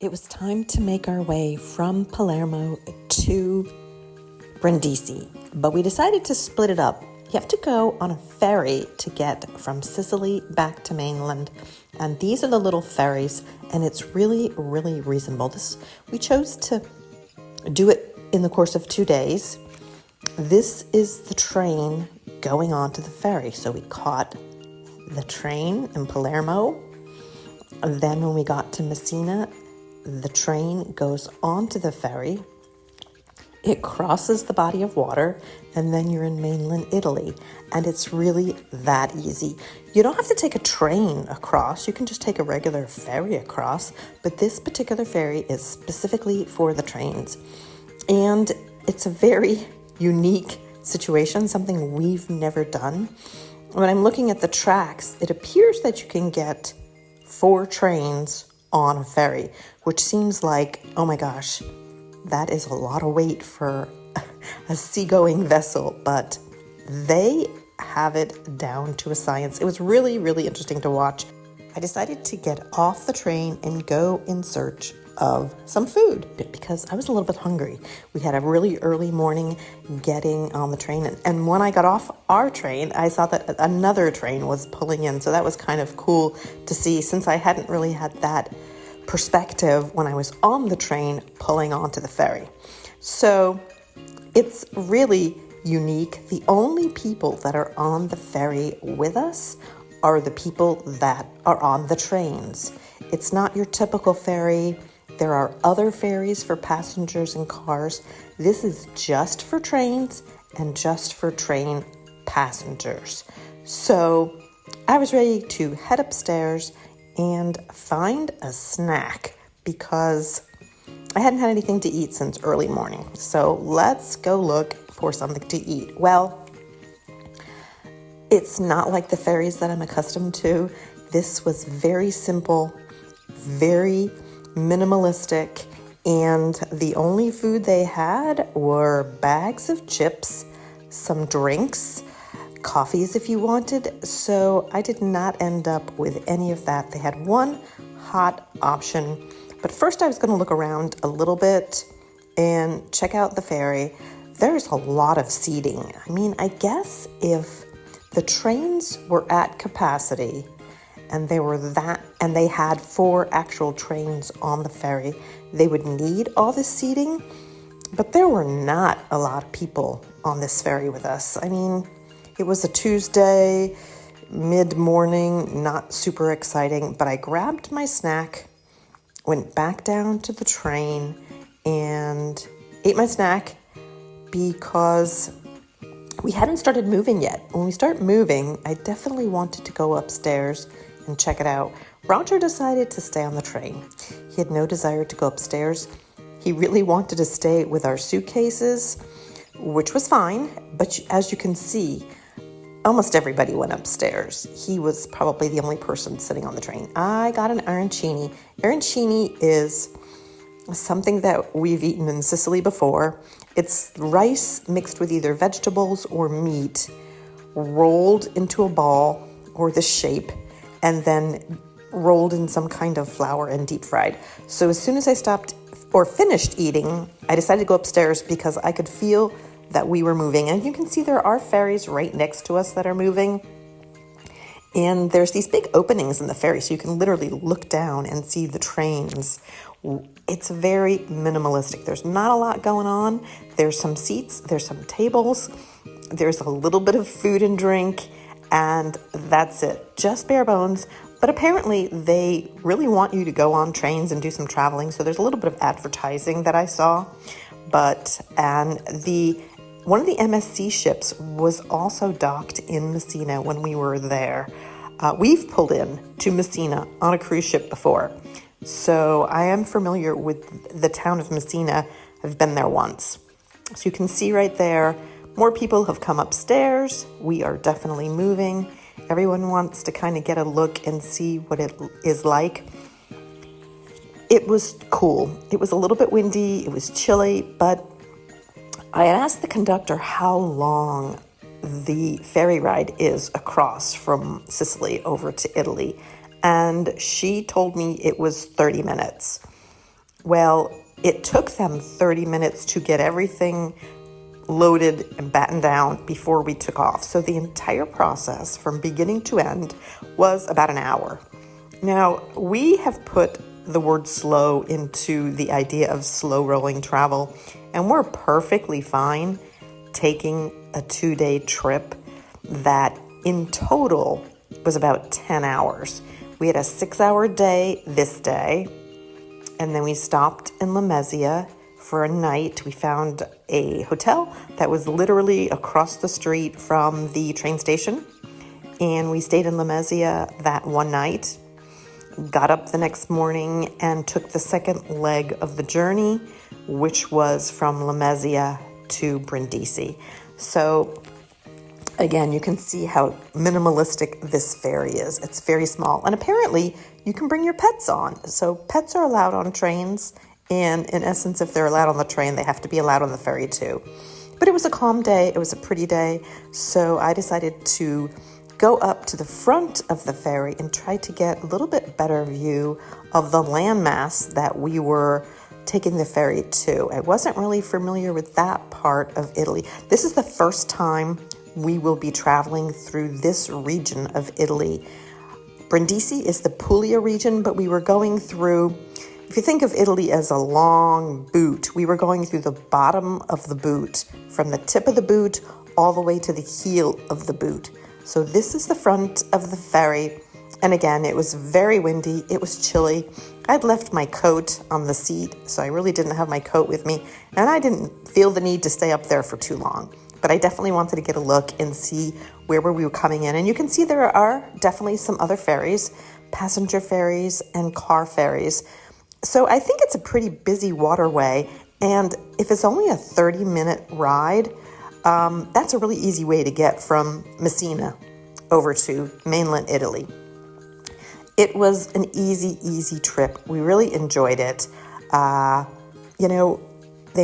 It was time to make our way from Palermo to Brindisi, but we decided to split it up. You have to go on a ferry to get from Sicily back to mainland, and these are the little ferries, and it's really, really reasonable. We chose to do it in the course of 2 days. This is the train going on to the ferry, so we caught the train in Palermo. Then when we got to Messina, the train goes onto the ferry. It crosses the body of water, and then you're in mainland Italy. And it's really that easy. You don't have to take a train across. You can just take a regular ferry across. But this particular ferry is specifically for the trains. And it's a very unique situation, something we've never done. When I'm looking at the tracks, it appears that you can get 4 trains on a ferry, which seems like, oh my gosh, that is a lot of weight for a seagoing vessel, but they have it down to a science. It was really, really interesting to watch. I decided to get off the train and go in search of some food because I was a little bit hungry. We had a really early morning getting on the train, and when I got off our train, I saw that another train was pulling in, so that was kind of cool to see, since I hadn't really had that perspective when I was on the train pulling onto the ferry. So it's really unique. The only people that are on the ferry with us are the people that are on the trains. It's not your typical ferry. There are other ferries for passengers and cars. This is just for trains and just for train passengers. So I was ready to head upstairs and find a snack because I hadn't had anything to eat since early morning. So let's go look for something to eat. Well, it's not like the ferries that I'm accustomed to. This was very simple, very minimalistic, and the only food they had were bags of chips, some drinks, coffees if you wanted. So I did not end up with any of that. They had one hot option, but first I was going to look around a little bit and check out the ferry. There's a lot of seating. I mean, I guess if the trains were at capacity and they had 4 actual trains on the ferry, they would need all this seating, but there were not a lot of people on this ferry with us. I mean, it was a Tuesday, mid-morning, not super exciting, but I grabbed my snack, went back down to the train, and ate my snack because we hadn't started moving yet. When we start moving, I definitely wanted to go upstairs and check it out. Roger decided to stay on the train. He had no desire to go upstairs. He really wanted to stay with our suitcases, which was fine, but as you can see, almost everybody went upstairs. He was probably the only person sitting on the train. I got an arancini. Arancini is something that we've eaten in Sicily before. It's rice mixed with either vegetables or meat, rolled into a ball or this shape, and then rolled in some kind of flour and deep fried. So as soon as I stopped or finished eating, I decided to go upstairs because I could feel that we were moving. And you can see there are ferries right next to us that are moving. And there's these big openings in the ferry, so you can literally look down and see the trains. It's very minimalistic. There's not a lot going on. There's some seats, there's some tables, there's a little bit of food and drink, and that's it. Just bare bones. But apparently they really want you to go on trains and do some traveling, so there's a little bit of advertising that I saw. One of the MSC ships was also docked in Messina when we were there. We've pulled in to Messina on a cruise ship before, so I am familiar with the town of Messina. I've been there once. So you can see right there, more people have come upstairs. We are definitely moving. Everyone wants to kind of get a look and see what it is like. It was cool. It was a little bit windy. It was chilly, but I asked the conductor how long the ferry ride is across from Sicily over to Italy, and she told me it was 30 minutes. Well, it took them 30 minutes to get everything loaded and battened down before we took off. So the entire process from beginning to end was about an hour. Now, we have put the word slow into the idea of slow rolling travel, and we're perfectly fine taking a 2-day trip that in total was about 10 hours. We had a 6-hour day this day, and then we stopped in Lamezia for a night. We found a hotel that was literally across the street from the train station, and we stayed in Lamezia that one night, got up the next morning, and took the second leg of the journey, which was from Lamezia to Brindisi. So again, you can see how minimalistic this ferry is. It's very small, and apparently you can bring your pets on. So pets are allowed on trains, and in essence, if they're allowed on the train, they have to be allowed on the ferry too. But it was a calm day. It was a pretty day. So I decided to go up to the front of the ferry and try to get a little bit better view of the landmass that we were taking the ferry to. I wasn't really familiar with that part of Italy. This is the first time we will be traveling through this region of Italy. Brindisi is the Puglia region, but we were going through, if you think of Italy as a long boot, we were going through the bottom of the boot, from the tip of the boot all the way to the heel of the boot. So this is the front of the ferry. And again, it was very windy. It was chilly. I'd left my coat on the seat, so I really didn't have my coat with me. And I didn't feel the need to stay up there for too long. But I definitely wanted to get a look and see where we were coming in. And you can see there are definitely some other ferries, passenger ferries and car ferries. So I think it's a pretty busy waterway. And if it's only a 30-minute ride, that's a really easy way to get from Messina over to mainland Italy. It was an easy trip. We really enjoyed it. They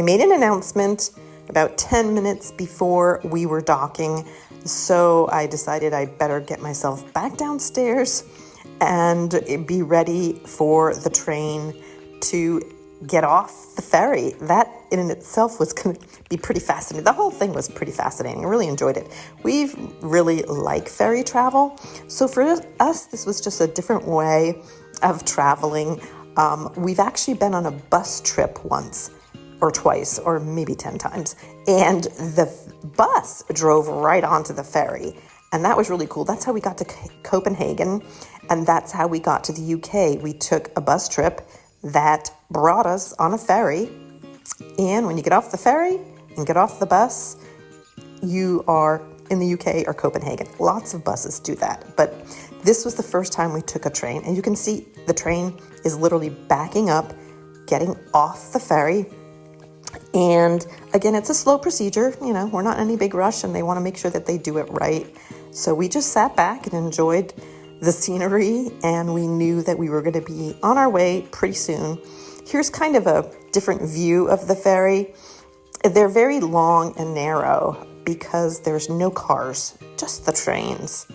made an announcement about 10 minutes before we were docking, so I decided I'd better get myself back downstairs and be ready for the train to get off the ferry. That in itself was going to be pretty fascinating. The whole thing was pretty fascinating. I really enjoyed it. We really like ferry travel, so for us, this was just a different way of traveling. We've actually been on a bus trip once, or twice, or maybe 10 times. And the bus drove right onto the ferry. And that was really cool. That's how we got to Copenhagen. And that's how we got to the UK. We took a bus trip that brought us on a ferry. And when you get off the ferry and get off the bus, you are in the UK or Copenhagen. Lots of buses do that. But this was the first time we took a train. And you can see the train is literally backing up, getting off the ferry. And again, it's a slow procedure. We're not in any big rush, and they want to make sure that they do it right. So we just sat back and enjoyed the scenery, and we knew that we were going to be on our way pretty soon. Here's kind of a different view of the ferry. They're very long and narrow because there's no cars, just the trains.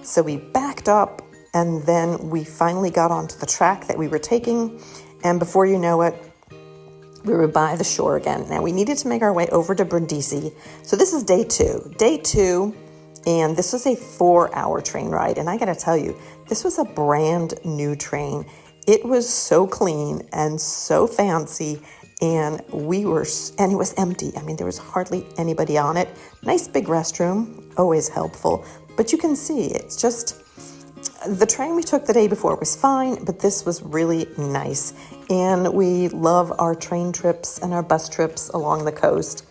So we backed up, and then we finally got onto the track that we were taking, and before you know it, we were by the shore again. Now, we needed to make our way over to Brindisi. So this is day two, and this was a 4-hour train ride. And I got to tell you, this was a brand new train. It was so clean and so fancy, and it was empty. I mean, there was hardly anybody on it. Nice big restroom, always helpful. But you can see, it's just, the train we took the day before was fine, but this was really nice. And we love our train trips and our bus trips along the coast.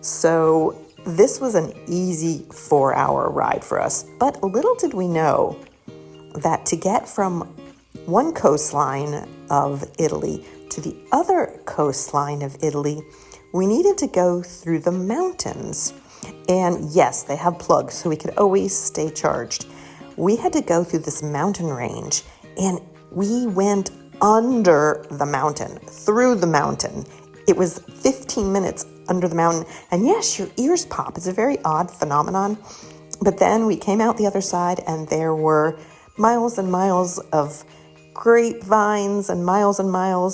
So this was an easy 4-hour ride for us. But little did we know that to get from one coastline of Italy to the other coastline of Italy, we needed to go through the mountains. And yes, they have plugs, so we could always stay charged. We had to go through this mountain range, and we went under the mountain, through the mountain. It was 15 minutes under the mountain. And yes, your ears pop. It's a very odd phenomenon. But then we came out the other side, and there were miles and miles of grapevines and miles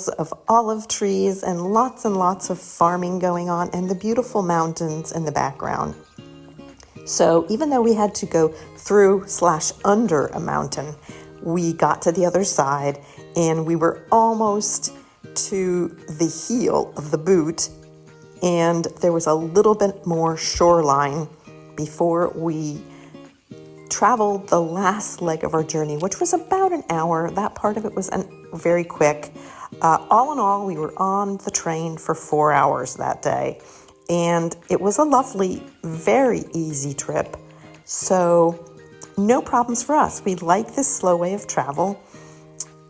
of olive trees and lots of farming going on, and the beautiful mountains in the background. So even though we had to go through/under a mountain, we got to the other side and we were almost to the heel of the boot, and there was a little bit more shoreline before we traveled the last leg of our journey, which was about an hour. That part of it was very quick. All in all, we were on the train for 4 hours that day, and it was a lovely, very easy trip. So no problems for us. We like this slow way of travel.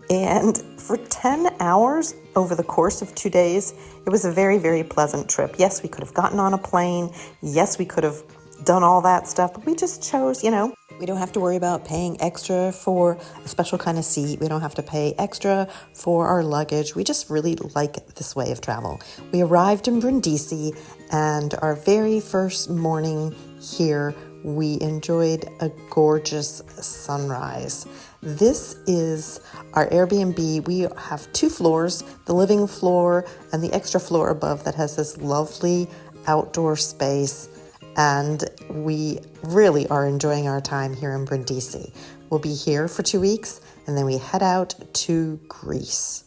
And for 10 hours over the course of 2 days, it was a very, very pleasant trip. Yes, we could have gotten on a plane. Yes, we could have done all that stuff, but we just chose, we don't have to worry about paying extra for a special kind of seat. We don't have to pay extra for our luggage. We just really like this way of travel. We arrived in Brindisi, and our very first morning here, we enjoyed a gorgeous sunrise. This is our Airbnb. We have 2 floors, the living floor and the extra floor above that has this lovely outdoor space. And we really are enjoying our time here in Brindisi. We'll be here for 2 weeks, and then we head out to Greece.